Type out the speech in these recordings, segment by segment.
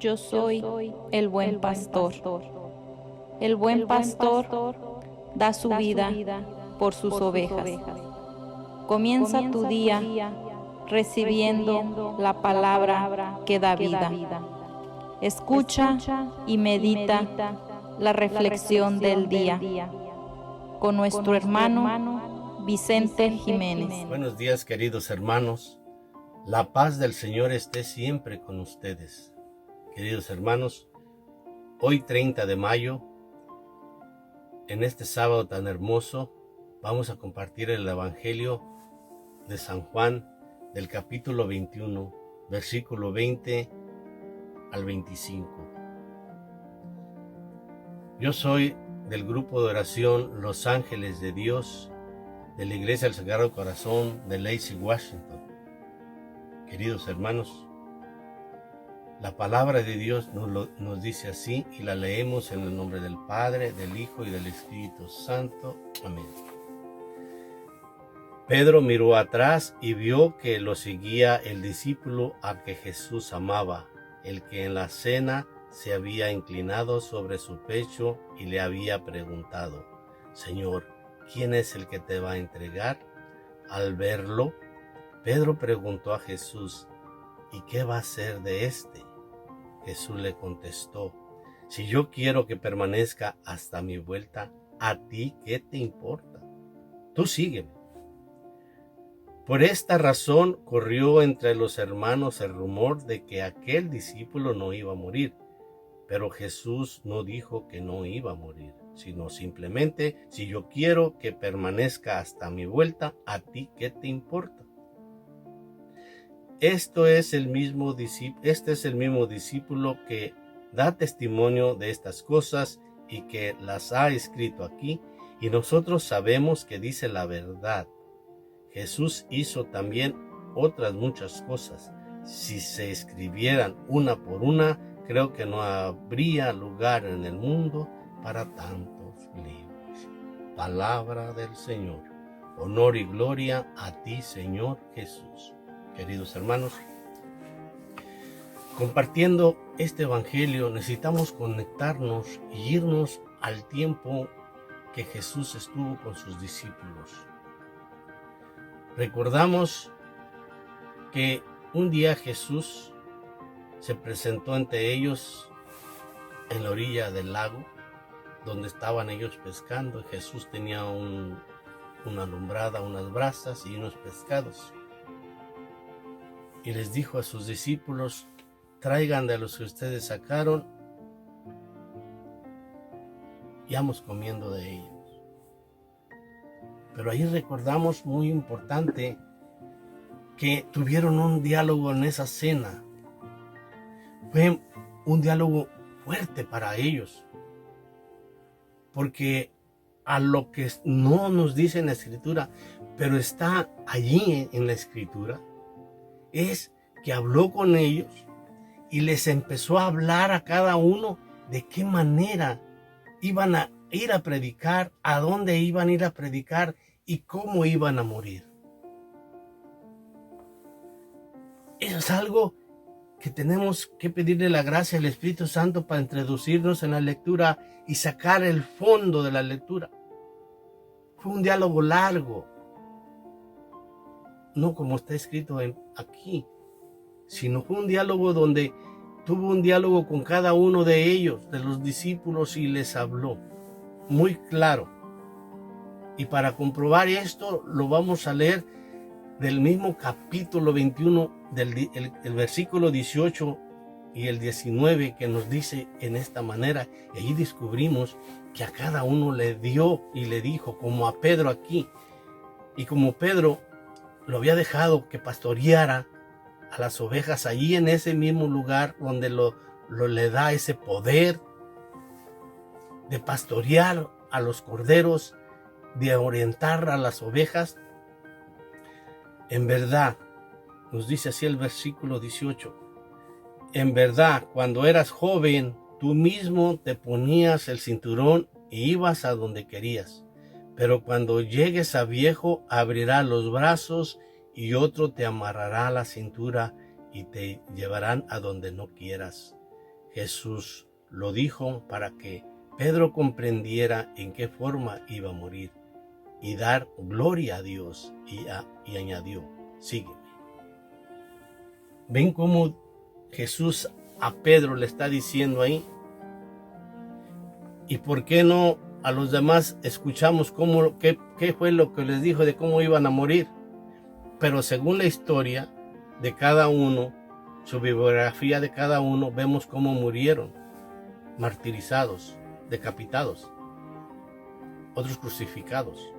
Yo soy el buen pastor. El buen pastor da su vida por sus ovejas. Comienza tu día recibiendo la palabra que da vida. Escucha y medita la reflexión del día con nuestro hermano Vicente Jiménez. Buenos días, queridos hermanos. La paz del Señor esté siempre con ustedes. Queridos hermanos, hoy 30 de mayo, en este sábado tan hermoso, vamos a compartir el Evangelio de San Juan del capítulo 21, versículo 20 al 25. Yo soy del grupo de oración Los Ángeles de Dios, de la Iglesia del Sagrado Corazón de Lacey, Washington. Queridos hermanos, la palabra de Dios nos dice así y la leemos en el nombre del Padre, del Hijo y del Espíritu Santo. Amén. Pedro miró atrás y vio que lo seguía el discípulo a que Jesús amaba, el que en la cena se había inclinado sobre su pecho y le había preguntado: Señor, ¿quién es el que te va a entregar? Al verlo, Pedro preguntó a Jesús: ¿y qué va a ser de este? Jesús le contestó: si yo quiero que permanezca hasta mi vuelta, ¿a ti qué te importa? Tú sígueme. Por esta razón corrió entre los hermanos el rumor de que aquel discípulo no iba a morir. Pero Jesús no dijo que no iba a morir, sino simplemente: si yo quiero que permanezca hasta mi vuelta, ¿a ti qué te importa? Este es el mismo discípulo que da testimonio de estas cosas y que las ha escrito aquí, y nosotros sabemos que dice la verdad. Jesús hizo también otras muchas cosas. Si se escribieran una por una, creo que no habría lugar en el mundo para tantos libros. Palabra del Señor. Honor y gloria a ti, Señor Jesús. Queridos hermanos, compartiendo este evangelio necesitamos conectarnos y irnos al tiempo que Jesús estuvo con sus discípulos. Recordamos que un día Jesús se presentó ante ellos en la orilla del lago donde estaban ellos pescando. Jesús tenía una alumbrada, unas brasas y unos pescados. Y les dijo a sus discípulos: traigan de los que ustedes sacaron y vamos comiendo de ellos. Pero ahí recordamos muy importante que tuvieron un diálogo en esa cena. Fue un diálogo fuerte para ellos, porque a lo que no nos dice en la Escritura, pero está allí en la Escritura, es que habló con ellos y les empezó a hablar a cada uno de qué manera iban a ir a predicar, a dónde iban a ir a predicar y cómo iban a morir. Eso es algo que tenemos que pedirle la gracia al Espíritu Santo para introducirnos en la lectura y sacar el fondo de la lectura. Fue un diálogo largo, no como está escrito aquí, sino fue un diálogo donde tuvo un diálogo con cada uno de ellos, de los discípulos, y les habló muy claro. Y para comprobar esto lo vamos a leer del mismo capítulo 21, el versículo 18 y el 19, que nos dice en esta manera. Y ahí descubrimos que a cada uno le dio y le dijo, como a Pedro aquí. Y como Pedro lo había dejado que pastoreara a las ovejas allí en ese mismo lugar donde le da ese poder de pastorear a los corderos, de orientar a las ovejas. En verdad, nos dice así el versículo 18, en verdad, cuando eras joven, tú mismo te ponías el cinturón y ibas a donde querías. Pero cuando llegues a viejo, abrirá los brazos y otro te amarrará la cintura y te llevarán a donde no quieras. Jesús lo dijo para que Pedro comprendiera en qué forma iba a morir y dar gloria a Dios, y añadió: sígueme. ¿Ven cómo Jesús a Pedro le está diciendo ahí? ¿Y por qué no a los demás escuchamos qué fue lo que les dijo de cómo iban a morir? Pero según la historia de cada uno, su biografía de cada uno, vemos cómo murieron: martirizados, decapitados, otros crucificados.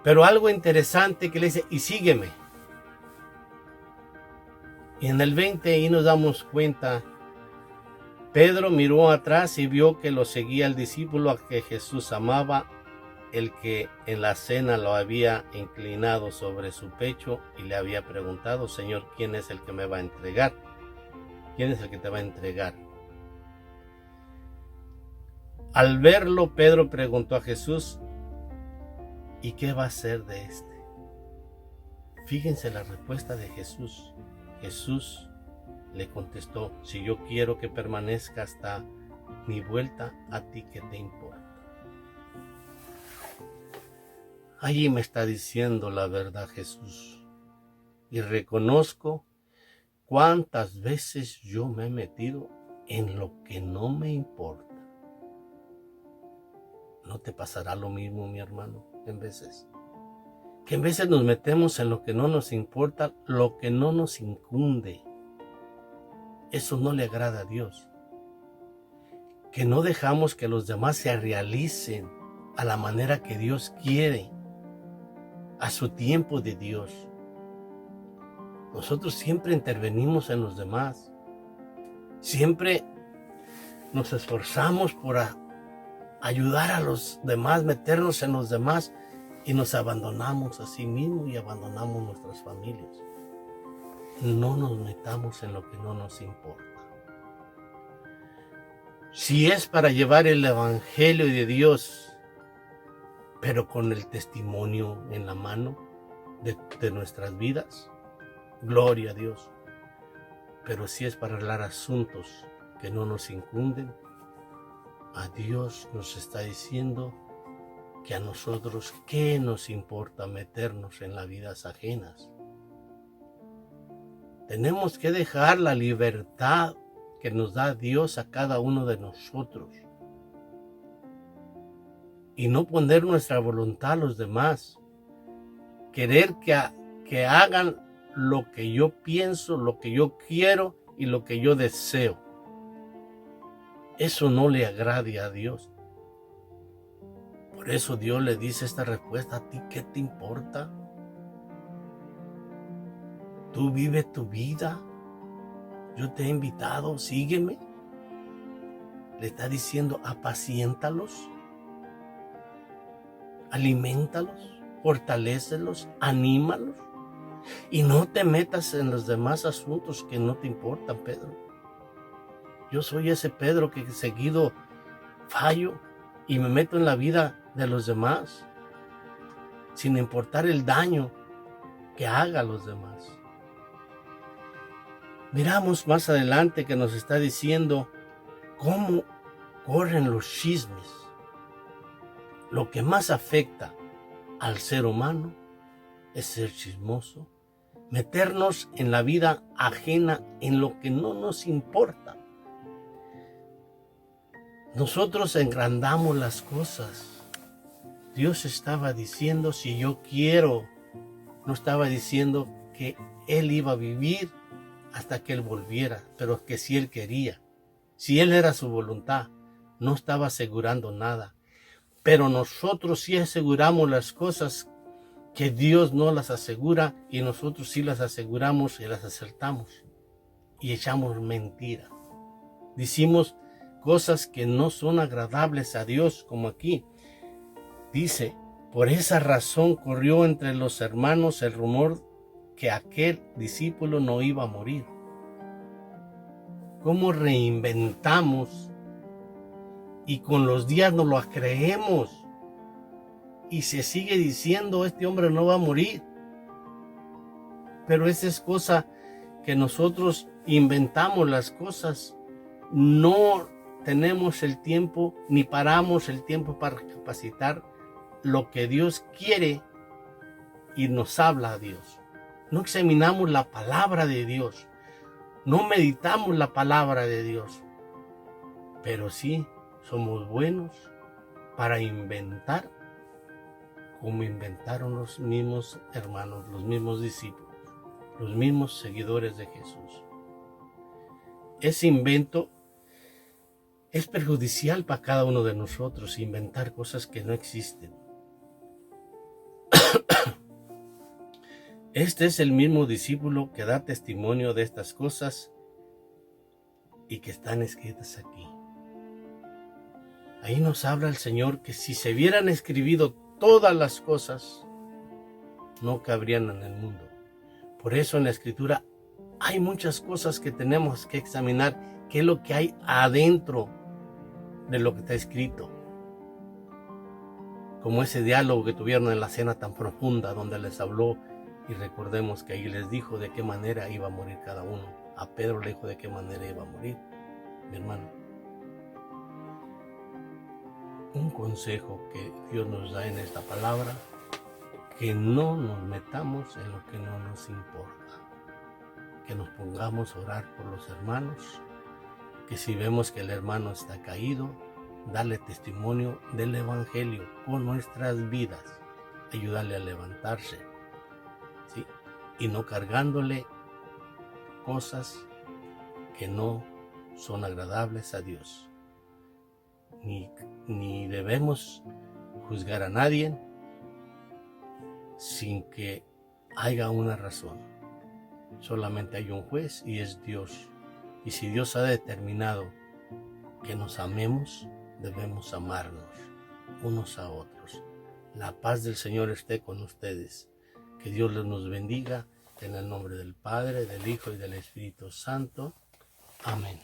Pero algo interesante que le dice: y sígueme. Y en el 20 ahí nos damos cuenta, Pedro miró atrás y vio que lo seguía el discípulo a que Jesús amaba, el que en la cena lo había inclinado sobre su pecho y le había preguntado: Señor, ¿quién es el que me va a entregar? ¿Quién es el que te va a entregar? Al verlo, Pedro preguntó a Jesús: ¿y qué va a hacer de este? Fíjense la respuesta de Jesús. Jesús le contestó: si yo quiero que permanezca hasta mi vuelta, ¿a ti qué te importa? Allí me está diciendo la verdad Jesús. Y reconozco cuántas veces yo me he metido en lo que no me importa. ¿No te pasará lo mismo, mi hermano, en veces? Que en veces nos metemos en lo que no nos importa, lo que no nos incumbe. Eso no le agrada a Dios. Que no dejamos que los demás se realicen a la manera que Dios quiere, a su tiempo de Dios. Nosotros siempre intervenimos en los demás. Siempre nos esforzamos por ayudar a los demás, meternos en los demás, y nos abandonamos a sí mismos y abandonamos nuestras familias. No nos metamos en lo que no nos importa. Si es para llevar el evangelio de Dios, pero con el testimonio en la mano de nuestras vidas, gloria a Dios. Pero si es para arreglar asuntos que no nos incumben, a Dios nos está diciendo que a nosotros, ¿qué nos importa meternos en las vidas ajenas? Tenemos que dejar la libertad que nos da Dios a cada uno de nosotros y no poner nuestra voluntad a los demás. Querer que hagan lo que yo pienso, lo que yo quiero y lo que yo deseo. Eso no le agrade a Dios. Por eso Dios le dice esta respuesta: ¿a ti qué te importa? Tú vive tu vida. Yo te he invitado, sígueme. Le está diciendo: apaciéntalos, aliméntalos, fortalécelos, anímalos. Y no te metas en los demás asuntos que no te importan, Pedro. Yo soy ese Pedro que seguido fallo y me meto en la vida de los demás, sin importar el daño que haga a los demás. Miramos más adelante que nos está diciendo cómo corren los chismes. Lo que más afecta al ser humano es ser chismoso, meternos en la vida ajena, en lo que no nos importa. Nosotros engrandamos las cosas. Dios estaba diciendo: si yo quiero. No estaba diciendo que Él iba a vivir hasta que Él volviera, pero que si Él quería, si Él era su voluntad, no estaba asegurando nada. Pero nosotros sí aseguramos las cosas que Dios no las asegura, y nosotros sí las aseguramos y las acertamos y echamos mentira. Decimos cosas que no son agradables a Dios, como aquí dice: por esa razón corrió entre los hermanos el rumor que aquel discípulo no iba a morir. ¿Cómo reinventamos y con los días nos lo creemos? Y se sigue diciendo: este hombre no va a morir. Pero esa es cosa que nosotros inventamos las cosas, no tenemos el tiempo ni paramos el tiempo para capacitar lo que Dios quiere y nos habla a Dios. No examinamos la palabra de Dios, no meditamos la palabra de Dios, pero sí somos buenos para inventar, como inventaron los mismos hermanos, los mismos discípulos, los mismos seguidores de Jesús. Ese invento es perjudicial para cada uno de nosotros, inventar cosas que no existen. Este es el mismo discípulo que da testimonio de estas cosas y que están escritas aquí. Ahí nos habla el Señor que si se hubieran escrito todas las cosas, no cabrían en el mundo. Por eso en la Escritura hay muchas cosas que tenemos que examinar, qué es lo que hay adentro de lo que está escrito. Como ese diálogo que tuvieron en la cena tan profunda donde les habló, y recordemos que ahí les dijo de qué manera iba a morir cada uno. A Pedro le dijo de qué manera iba a morir. Mi hermano, un consejo que Dios nos da en esta palabra, que no nos metamos en lo que no nos importa, que nos pongamos a orar por los hermanos, que si vemos que el hermano está caído, darle testimonio del Evangelio con nuestras vidas, ayudarle a levantarse, ¿sí? Y no cargándole cosas que no son agradables a Dios. Ni debemos juzgar a nadie sin que haya una razón. Solamente hay un juez y es Dios. Y si Dios ha determinado que nos amemos, debemos amarnos unos a otros. La paz del Señor esté con ustedes. Que Dios les nos bendiga en el nombre del Padre, del Hijo y del Espíritu Santo. Amén.